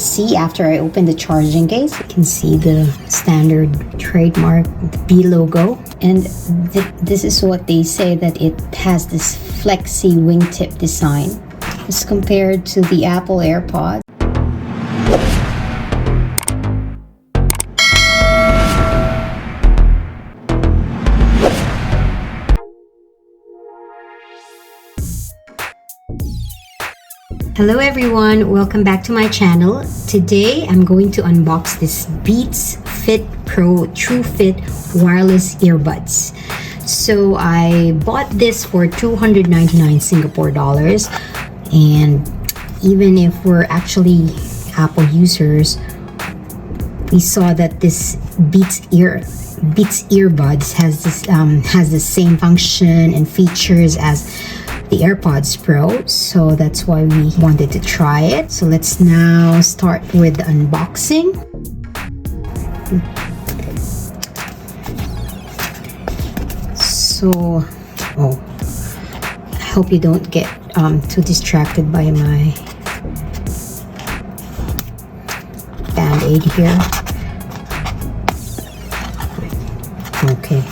see after I open the charging case, you can see the standard trademark, the B logo. And this is what they say, that it has this flexi wingtip design as compared to the Apple AirPods. Hello everyone, welcome back to my channel. Today I'm going to unbox this Beats Fit Pro TrueFit wireless earbuds. So I bought this for 299 Singapore dollars, and even if we're actually Apple users, we saw that this Beats earbuds has the same function and features as the AirPods Pro, so that's why we wanted to try it. So let's now start with the unboxing. So, I hope you don't get too distracted by my band-aid here. Okay.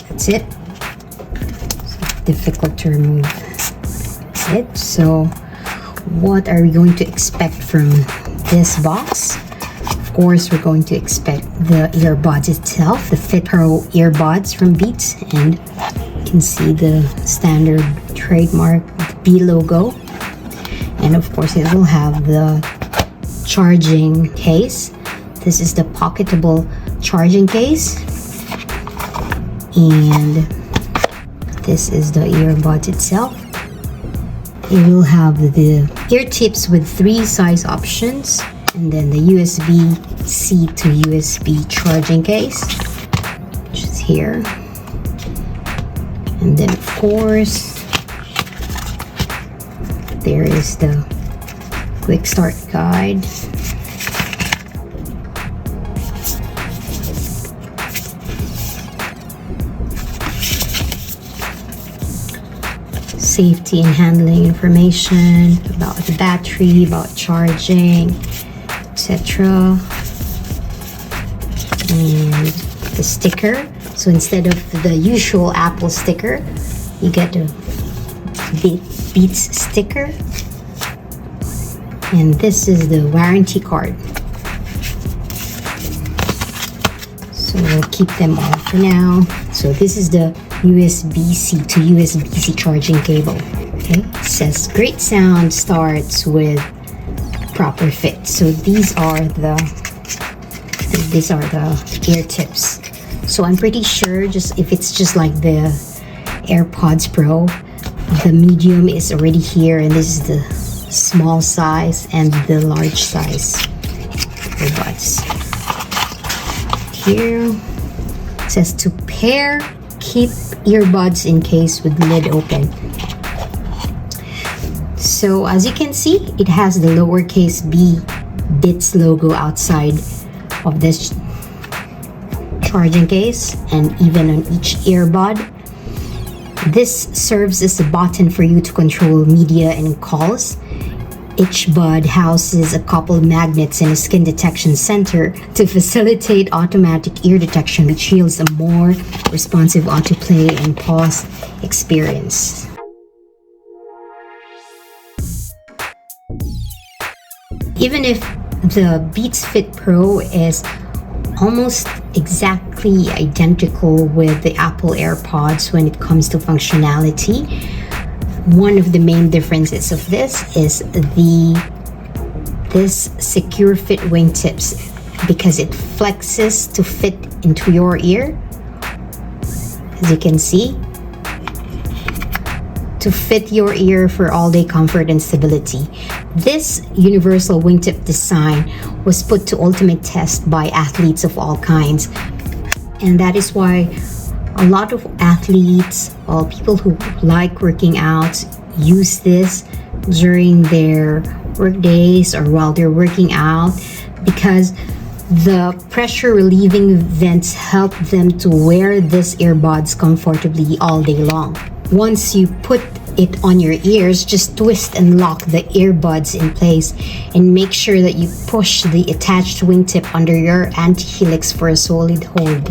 That's it. Difficult to remove it. So what are we going to expect from this box? Of course, we're going to expect the earbuds itself, the Fit Pro earbuds from Beats, and you can see the standard trademark B logo. And of course, it will have the charging case. This is the pocketable charging case, and this is the earbud itself. It will have the ear tips with 3 size options, and then the USB-C to USB charging case, which is here. And then of course, there is the quick start guide. Safety and handling information about the battery, about charging, etc. And the sticker. So instead of the usual Apple sticker, you get a Beats sticker. And this is the warranty card. So we'll keep them all for now. So this is the USB-C to USB-C charging cable. Okay, it says great sound starts with proper fit. So these are the ear tips. So I'm pretty sure, just if it's just like the AirPods Pro, the medium is already here, and this is the small size and the large size earbuds. Here it says to pair, keep earbuds in case with lid open. So as you can see, it has the lowercase b Beats logo outside of this charging case, and even on each earbud. This serves as a button for you to control media and calls. Each bud houses a couple of magnets and a skin detection center to facilitate automatic ear detection, which yields a more responsive autoplay and pause experience. Even if the Beats Fit Pro is almost exactly identical with the Apple AirPods when it comes to functionality, one of the main differences of this is this secure fit wingtips, because it flexes to fit into your ear, as you can see, to fit your ear for all-day comfort and stability. This universal wingtip design was put to ultimate test by athletes of all kinds, and that is why a lot of athletes, or people who like working out, use this during their work days or while they're working out, because the pressure relieving vents help them to wear these earbuds comfortably all day long. Once you put it on your ears, just twist and lock the earbuds in place and make sure that you push the attached wingtip under your anti-helix for a solid hold.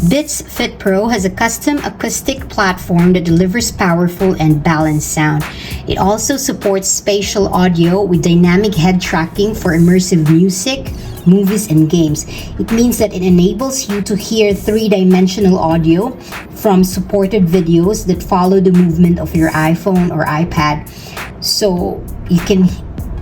Beats Fit Pro has a custom acoustic platform that delivers powerful and balanced sound. It also supports spatial audio with dynamic head tracking for immersive music, movies, and games. It means that it enables you to hear three-dimensional audio from supported videos that follow the movement of your iPhone or iPad. So you can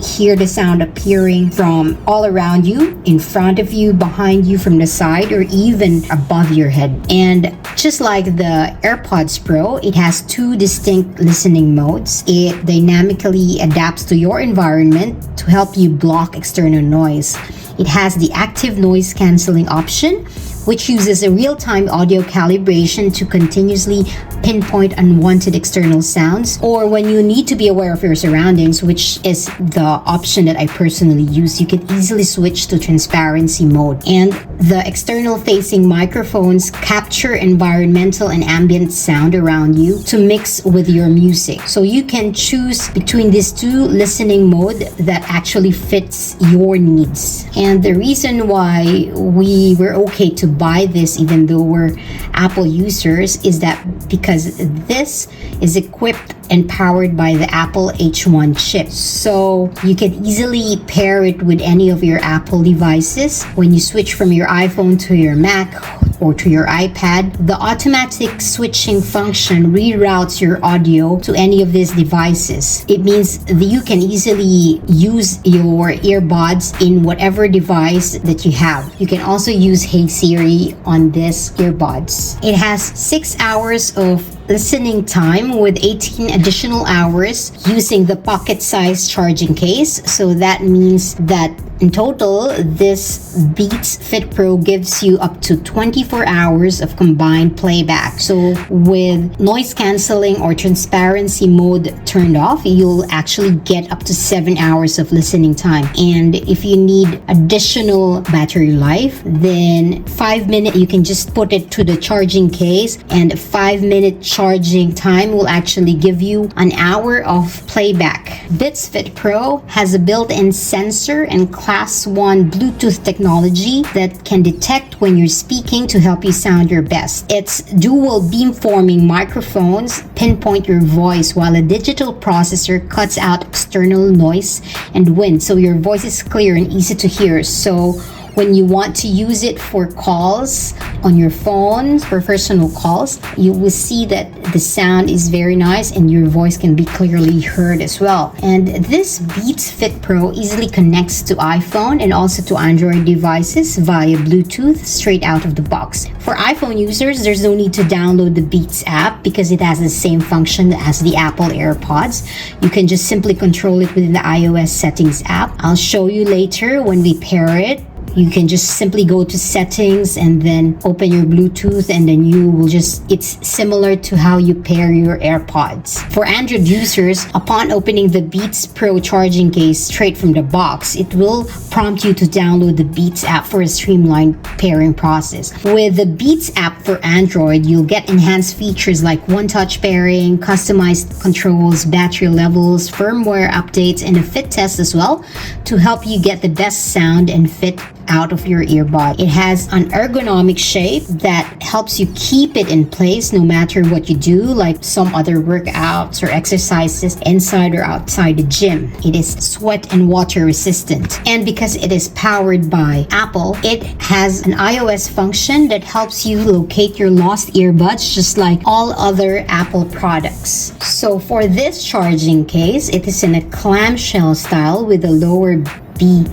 hear the sound appearing from all around you, in front of you, behind you, from the side, or even above your head. And just like the AirPods Pro, it has two distinct listening modes. It dynamically adapts to your environment to help you block external noise. It has the active noise cancelling option, which uses a real-time audio calibration to continuously pinpoint unwanted external sounds, or when you need to be aware of your surroundings, which is the option that I personally use. You can easily switch to transparency mode. And the external facing microphones capture environmental and ambient sound around you to mix with your music. So you can choose between these two listening mode that actually fits your needs. And the reason why we were okay to buy this, even though we're Apple users, is that because this is equipped and powered by the Apple H1 chip. So you can easily pair it with any of your Apple devices. When you switch from your iPhone to your Mac or to your iPad, the automatic switching function reroutes your audio to any of these devices. It means that you can easily use your earbuds in whatever device that you have. You can also use Hey Siri on this earbuds. It has 6 hours of listening time with 18 additional hours using the pocket-sized charging case. So that means that in total, this Beats Fit Pro gives you up to 24 hours of combined playback. So with noise cancelling or transparency mode turned off, you'll actually get up to 7 hours of listening time. And if you need additional battery life, then 5 minutes, you can just put it to the charging case, and 5-minute charging time will actually give you an hour of playback. Beats Fit Pro has a built-in sensor and Class 1 Bluetooth technology that can detect when you're speaking to help you sound your best. Its dual beamforming microphones pinpoint your voice, while a digital processor cuts out external noise and wind, so your voice is clear and easy to hear. So when you want to use it for calls on your phone, for personal calls, you will see that the sound is very nice and your voice can be clearly heard as well. And this Beats Fit Pro easily connects to iPhone and also to Android devices via Bluetooth straight out of the box. For iPhone users, there's no need to download the Beats app because it has the same function as the Apple AirPods. You can just simply control it within the iOS settings app. I'll show you later when we pair it. You can just simply go to settings and then open your Bluetooth, and then you will it's similar to how you pair your AirPods. For Android users, upon opening the Beats Pro charging case straight from the box, it will prompt you to download the Beats app for a streamlined pairing process. With the Beats app for Android, you'll get enhanced features like one-touch pairing, customized controls, battery levels, firmware updates, and a fit test as well to help you get the best sound and fit out of your earbud. It has an ergonomic shape that helps you keep it in place no matter what you do, like some other workouts or exercises inside or outside the gym. It is sweat and water resistant. And because it is powered by Apple, it has an iOS function that helps you locate your lost earbuds just like all other Apple products. So for this charging case, it is in a clamshell style with a lower B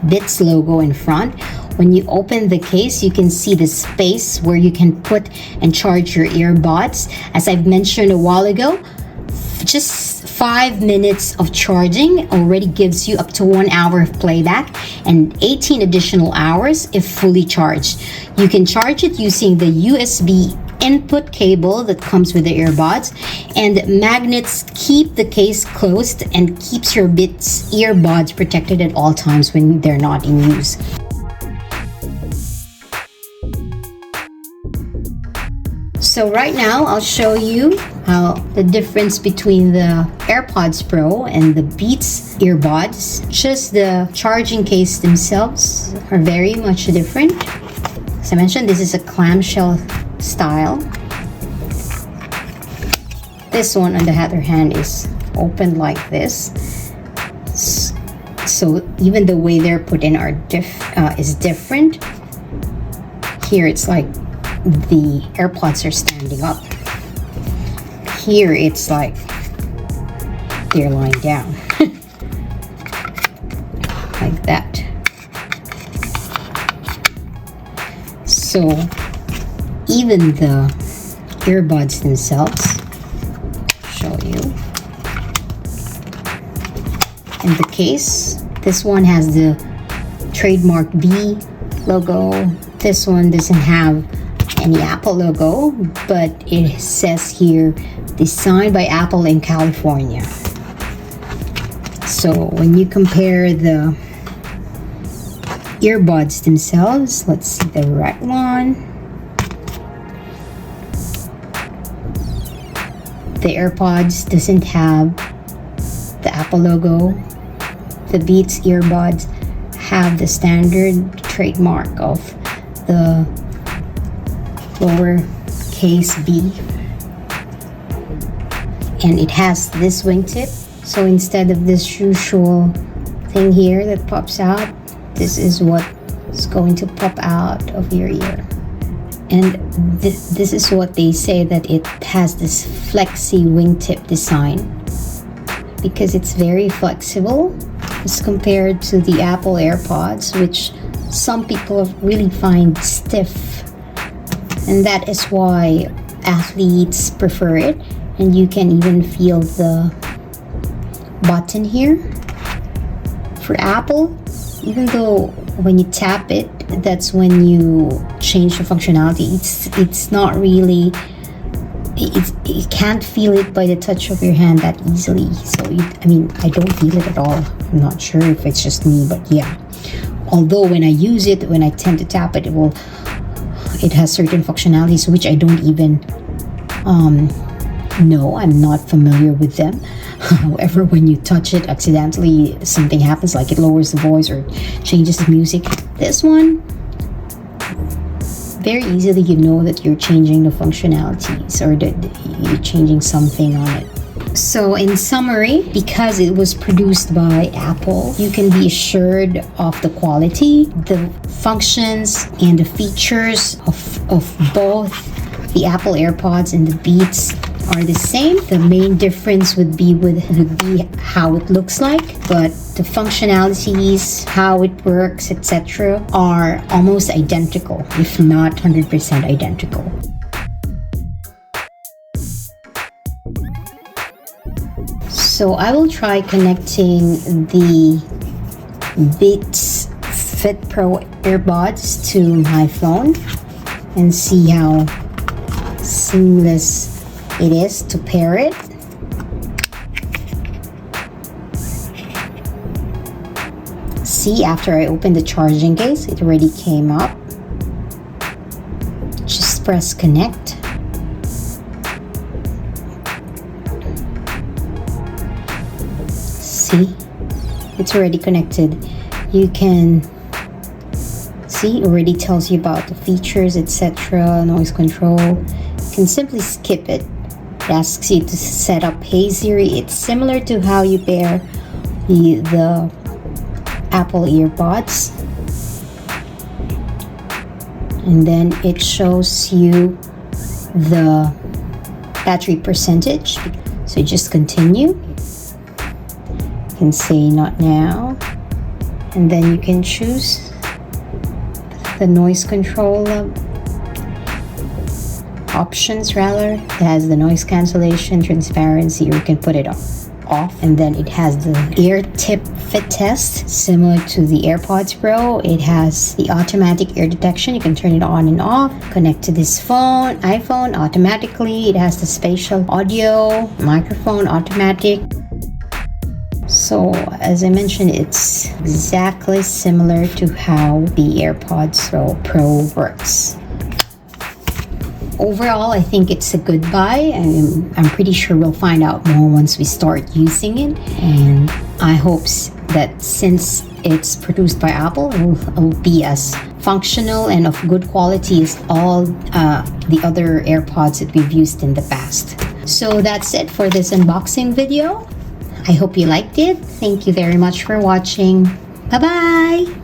Beats logo in front. When you open the case, you can see the space where you can put and charge your earbuds. As I've mentioned a while ago, just 5 minutes of charging already gives you up to 1 hour of playback and 18 additional hours if fully charged. You can charge it using the USB input cable that comes with the earbuds, and magnets keep the case closed and keeps your Beats earbuds protected at all times when they're not in use. So right now, I'll show you how the difference between the AirPods Pro and the Beats earbuds. Just the charging case themselves are very much different. As I mentioned, this is a clamshell style. This one, on the other hand, is opened like this. So even the way they're put in is different. Here it's like the AirPods are standing up. Here it's like they're lying down. Like that. So even the earbuds themselves, show you. In the case, this one has the trademark B logo. This one doesn't have any Apple logo, but it says here designed by Apple in California. So when you compare the earbuds themselves, let's see the right one. The AirPods doesn't have the Apple logo. The Beats earbuds have the standard trademark of the lowercase b, and it has this wingtip. So instead of this usual thing here that pops out, this is what's going to pop out of your ear. And this is what they say, that it has this flexi wingtip design because it's very flexible as compared to the Apple AirPods, which some people really find stiff. And that is why athletes prefer it. And you can even feel the button here. For Apple, even though when you tap it, that's when you change the functionality. It's not really, you can't feel it by the touch of your hand that easily. So I don't feel it at all. I'm not sure if it's just me, but yeah. Although when I use it, when I tend to tap it, it has certain functionalities which I don't even know. I'm not familiar with them. However, when you touch it accidentally, something happens, like it lowers the voice or changes the music. This one, very easily you know that you're changing the functionalities or that you're changing something on it. So in summary, because it was produced by Apple, you can be assured of the quality, the functions, and the features of both the Apple AirPods and the Beats are the same. The main difference would be how it looks like, but the functionalities, how it works, etc. are almost identical, if not 100% identical. So I will try connecting the Beats Fit Pro earbuds to my phone and see how seamless it is to pair it. See, after I opened the charging case, it already came up. Just press connect. See, it's already connected. You can see, it already tells you about the features, etc., noise control. You can simply skip it. It asks you to set up Hey Siri. It's similar to how you pair the Apple earbuds. And then it shows you the battery percentage. So you just continue. You can say not now. And then you can choose the noise control options rather. It has the noise cancellation, transparency, or you can put it off. And then it has the ear tip fit test, similar to the AirPods Pro. It has the automatic ear detection. You can turn it on and off. Connect to this iPhone automatically. It has the spatial audio, microphone automatic. So as I mentioned, it's exactly similar to how the AirPods Pro works. Overall, I think it's a good buy. I'm pretty sure we'll find out more once we start using it. And I hope that since it's produced by Apple, it'll be as functional and of good quality as all the other AirPods that we've used in the past. So that's it for this unboxing video. I hope you liked it. Thank you very much for watching. Bye-bye!